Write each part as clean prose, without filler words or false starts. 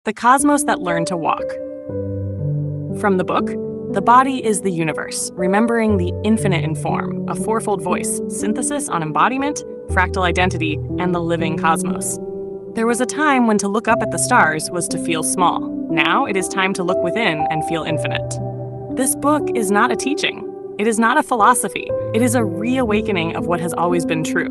The Cosmos That Learned to Walk. From the book, The Body is the Universe, Remembering the Infinite in Form, a fourfold voice, synthesis on embodiment, fractal identity, and the living cosmos. There was a time when to look up at the stars was to feel small. Now it is time to look within and feel infinite. This book is not a teaching. It is not a philosophy. It is a reawakening of what has always been true,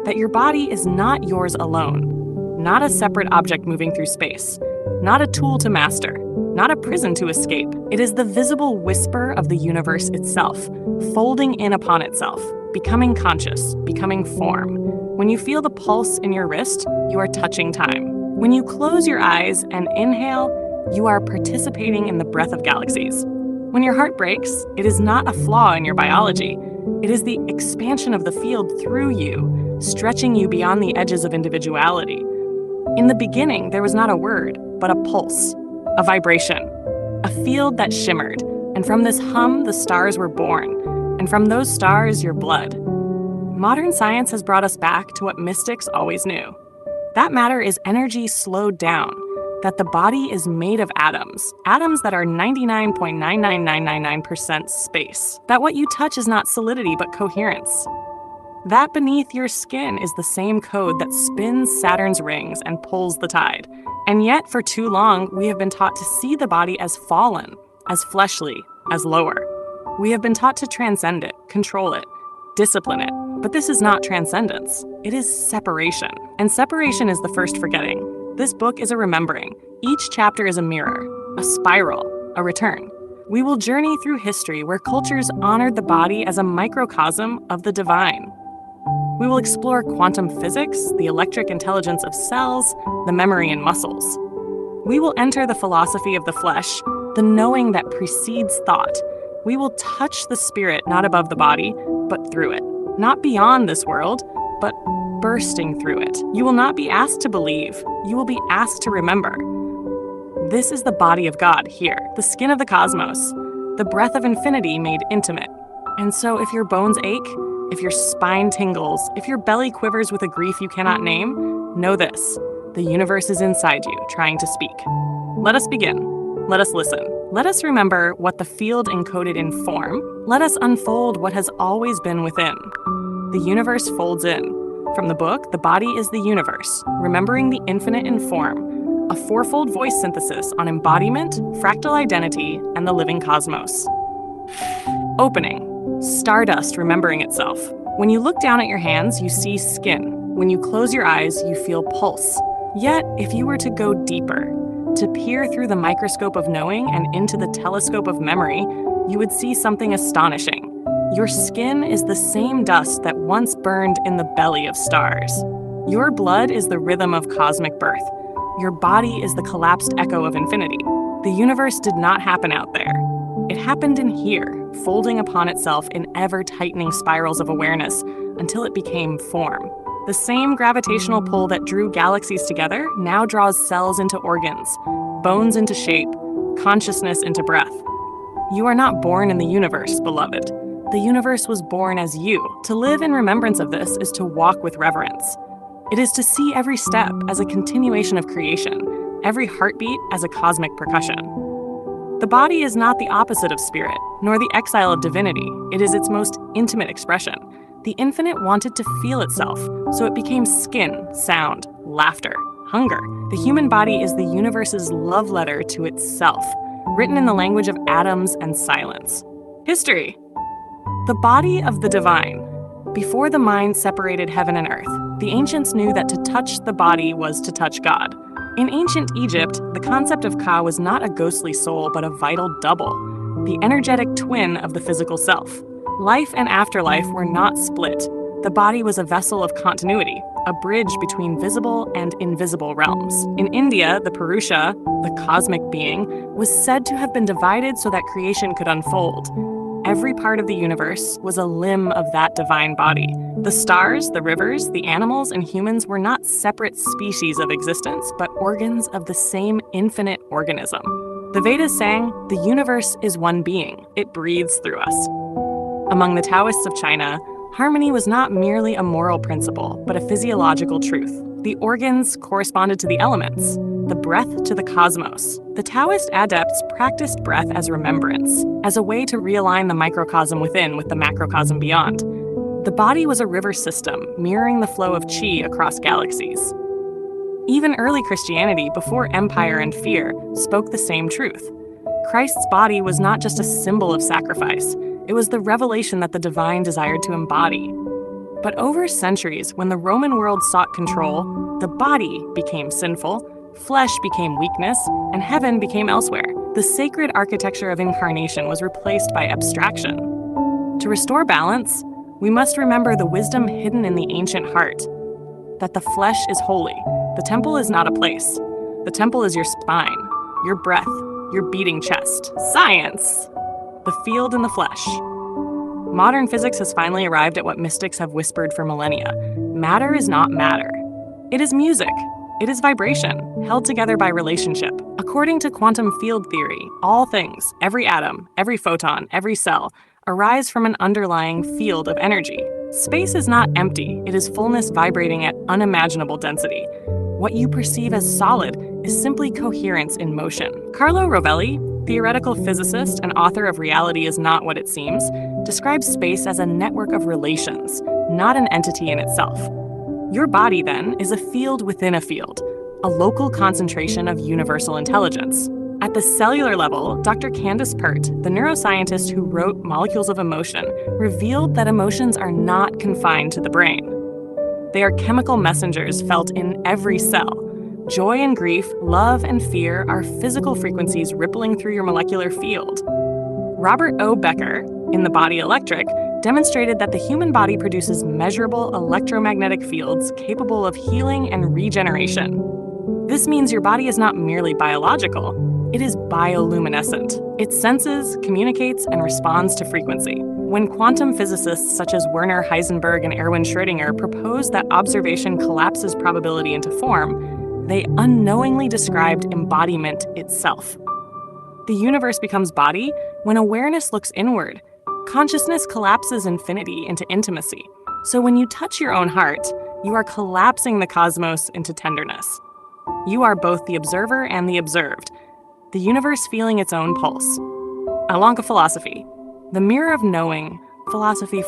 that your body is not yours alone, not a separate object moving through space, not a tool to master, not a prison to escape. It is the visible whisper of the universe itself, folding in upon itself, becoming conscious, becoming form. When you feel the pulse in your wrist, you are touching time. When you close your eyes and inhale, you are participating in the breath of galaxies. When your heart breaks, it is not a flaw in your biology. It is the expansion of the field through you, stretching you beyond the edges of individuality. In the beginning, there was not a word, but a pulse, a vibration, a field that shimmered, and from this hum, the stars were born, and from those stars, your blood. Modern science has brought us back to what mystics always knew. That matter is energy slowed down, that the body is made of atoms that are 99.99999% space, that what you touch is not solidity but coherence. That beneath your skin is the same code that spins Saturn's rings and pulls the tide. And yet, for too long, we have been taught to see the body as fallen, as fleshly, as lower. We have been taught to transcend it, control it, discipline it. But this is not transcendence. It is separation. And separation is the first forgetting. This book is a remembering. Each chapter is a mirror, a spiral, a return. We will journey through history where cultures honored the body as a microcosm of the divine. We will explore quantum physics, the electric intelligence of cells, the memory in muscles. We will enter the philosophy of the flesh, the knowing that precedes thought. We will touch the spirit not above the body, but through it. Not beyond this world, but bursting through it. You will not be asked to believe. You will be asked to remember. This is the body of God here, the skin of the cosmos, the breath of infinity made intimate. And so if your bones ache, if your spine tingles, if your belly quivers with a grief you cannot name, know this: the universe is inside you, trying to speak. Let us begin. Let us listen. Let us remember what the field encoded in form. Let us unfold what has always been within. The universe folds in. From the book, The Body is the Universe, Remembering the Infinite in Form, a fourfold voice synthesis on embodiment, fractal identity, and the living cosmos. Opening. Stardust remembering itself. When you look down at your hands, you see skin. When you close your eyes, you feel pulse. Yet, if you were to go deeper, to peer through the microscope of knowing and into the telescope of memory, you would see something astonishing. Your skin is the same dust that once burned in the belly of stars. Your blood is the rhythm of cosmic birth. Your body is the collapsed echo of infinity. The universe did not happen out there. It happened in here, folding upon itself in ever-tightening spirals of awareness until it became form. The same gravitational pull that drew galaxies together now draws cells into organs, bones into shape, consciousness into breath. You are not born in the universe, beloved. The universe was born as you. To live in remembrance of this is to walk with reverence. It is to see every step as a continuation of creation, every heartbeat as a cosmic percussion. The body is not the opposite of spirit, nor the exile of divinity. It is its most intimate expression. The infinite wanted to feel itself, so it became skin, sound, laughter, hunger. The human body is the universe's love letter to itself, written in the language of atoms and silence. History. The body of the divine. Before the mind separated heaven and earth, the ancients knew that to touch the body was to touch God. In ancient Egypt, the concept of Ka was not a ghostly soul, but a vital double, the energetic twin of the physical self. Life and afterlife were not split. The body was a vessel of continuity, a bridge between visible and invisible realms. In India, the Purusha, the cosmic being, was said to have been divided so that creation could unfold. Every part of the universe was a limb of that divine body. The stars, the rivers, the animals, and humans were not separate species of existence, but organs of the same infinite organism. The Vedas sang, "The universe is one being. It breathes through us." Among the Taoists of China, harmony was not merely a moral principle, but a physiological truth. The organs corresponded to the elements. the breath to the cosmos. The Taoist adepts practiced breath as remembrance, as a way to realign the microcosm within with the macrocosm beyond. The body was a river system, mirroring the flow of qi across galaxies. Even early Christianity, before empire and fear, spoke the same truth. Christ's body was not just a symbol of sacrifice, it was the revelation that the divine desired to embody. But over centuries, when the Roman world sought control, the body became sinful, flesh became weakness, and heaven became elsewhere. The sacred architecture of incarnation was replaced by abstraction. To restore balance, we must remember the wisdom hidden in the ancient heart, that the flesh is holy. The temple is not a place. The temple is your spine, your breath, your beating chest. Science! The field in the flesh. Modern physics has finally arrived at what mystics have whispered for millennia. Matter is not matter. It is music. It is vibration, held together by relationship. According to quantum field theory, all things, every atom, every photon, every cell, arise from an underlying field of energy. Space is not empty. It is fullness vibrating at unimaginable density. What you perceive as solid is simply coherence in motion. Carlo Rovelli, theoretical physicist and author of Reality Is Not What It Seems, describes space as a network of relations, not an entity in itself. Your body, then, is a field within a field, a local concentration of universal intelligence. At the cellular level, Dr. Candace Pert, the neuroscientist who wrote Molecules of Emotion, revealed that emotions are not confined to the brain. They are chemical messengers felt in every cell. Joy and grief, love and fear are physical frequencies rippling through your molecular field. Robert O. Becker, in The Body Electric, demonstrated that the human body produces measurable electromagnetic fields capable of healing and regeneration. This means your body is not merely biological, it is bioluminescent. It senses, communicates, and responds to frequency. When quantum physicists such as Werner Heisenberg and Erwin Schrödinger proposed that observation collapses probability into form, they unknowingly described embodiment itself. The universe becomes body when awareness looks inward. Consciousness collapses infinity into intimacy. So when you touch your own heart, you are collapsing the cosmos into tenderness. You are both the observer and the observed, the universe feeling its own pulse. Along with philosophy, the mirror of knowing, philosophy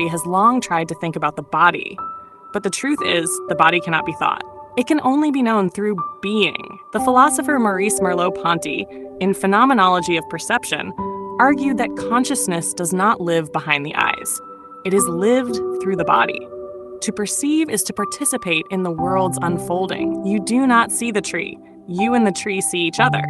has long tried to think about the body. But the truth is, the body cannot be thought. It can only be known through being. The philosopher Maurice Merleau-Ponty, in Phenomenology of Perception, argued that consciousness does not live behind the eyes. It is lived through the body. To perceive is to participate in the world's unfolding. You do not see the tree. You and the tree see each other.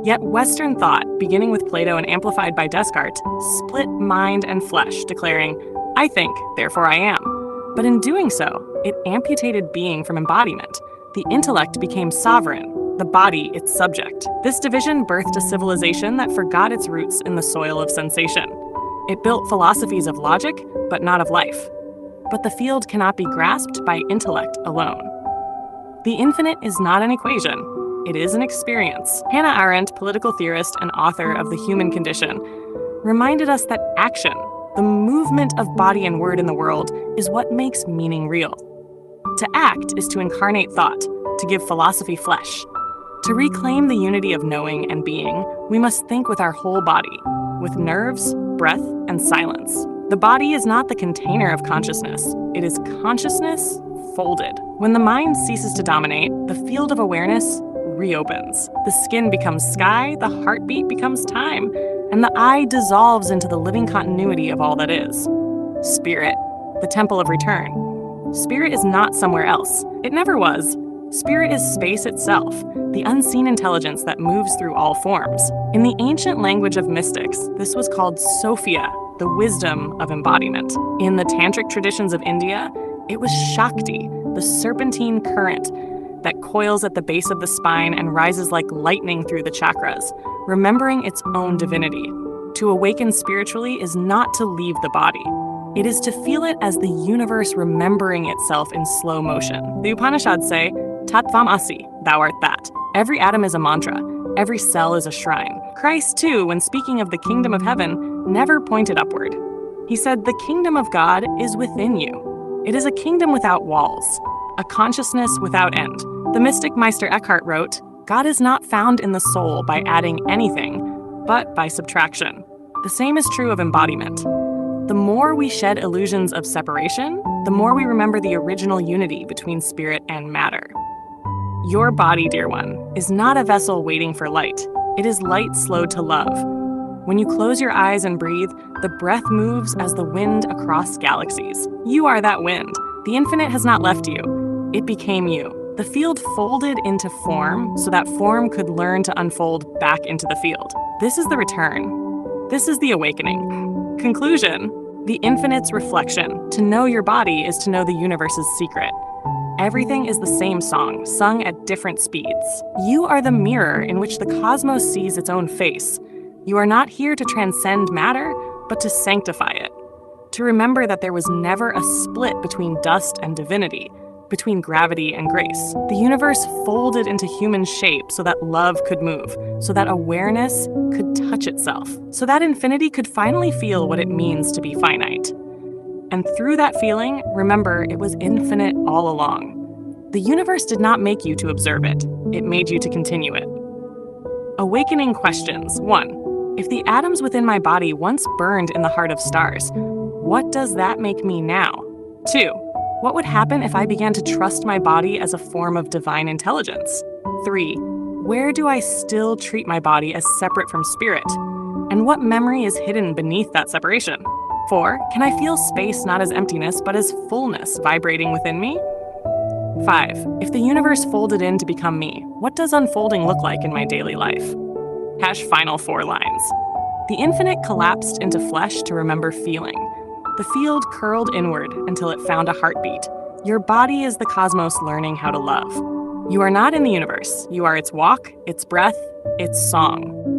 Yet Western thought, beginning with Plato and amplified by Descartes, split mind and flesh, declaring, "I think, therefore I am." But in doing so, it amputated being from embodiment. The intellect became sovereign, the body its subject. This division birthed a civilization that forgot its roots in the soil of sensation. It built philosophies of logic, but not of life. But the field cannot be grasped by intellect alone. The infinite is not an equation. It is an experience. Hannah Arendt, political theorist and author of The Human Condition, reminded us that action, the movement of body and word in the world, is what makes meaning real. To act is to incarnate thought, to give philosophy flesh. To reclaim the unity of knowing and being, we must think with our whole body, with nerves, breath, and silence. The body is not the container of consciousness. It is consciousness folded. When the mind ceases to dominate, the field of awareness reopens. The skin becomes sky, the heartbeat becomes time, and the I dissolves into the living continuity of all that is. Spirit, the temple of return. Spirit is not somewhere else. It never was. Spirit is space itself, the unseen intelligence that moves through all forms. In the ancient language of mystics, this was called Sophia, the wisdom of embodiment. In the tantric traditions of India, it was Shakti, the serpentine current that coils at the base of the spine and rises like lightning through the chakras, remembering its own divinity. To awaken spiritually is not to leave the body. It is to feel it as the universe remembering itself in slow motion. The Upanishads say, Tattvam Asi, thou art that. Every atom is a mantra. Every cell is a shrine. Christ, too, when speaking of the kingdom of heaven, never pointed upward. He said, the kingdom of God is within you. It is a kingdom without walls, a consciousness without end. The mystic Meister Eckhart wrote, God is not found in the soul by adding anything, but by subtraction. The same is true of embodiment. The more we shed illusions of separation, the more we remember the original unity between spirit and matter. Your body, dear one, is not a vessel waiting for light. It is light slowed to love. When you close your eyes and breathe, the breath moves as the wind across galaxies. You are that wind. The infinite has not left you. It became you. The field folded into form so that form could learn to unfold back into the field. This is the return. This is the awakening. Conclusion: the infinite's reflection. To know your body is to know the universe's secret. Everything is the same song, sung at different speeds. You are the mirror in which the cosmos sees its own face. You are not here to transcend matter, but to sanctify it. To remember that there was never a split between dust and divinity, between gravity and grace. The universe folded into human shape so that love could move, so that awareness could touch itself, so that infinity could finally feel what it means to be finite. And through that feeling, remember, it was infinite all along. The universe did not make you to observe it. It made you to continue it. Awakening questions. 1. If the atoms within my body once burned in the heart of stars, what does that make me now? 2. What would happen if I began to trust my body as a form of divine intelligence? 3. Where do I still treat my body as separate from spirit? And what memory is hidden beneath that separation? 4. Can I feel space not as emptiness, but as fullness vibrating within me? 5. If the universe folded in to become me, what does unfolding look like in my daily life? Final 4 lines. The infinite collapsed into flesh to remember feeling. The field curled inward until it found a heartbeat. Your body is the cosmos learning how to love. You are not in the universe. You are its walk, its breath, its song.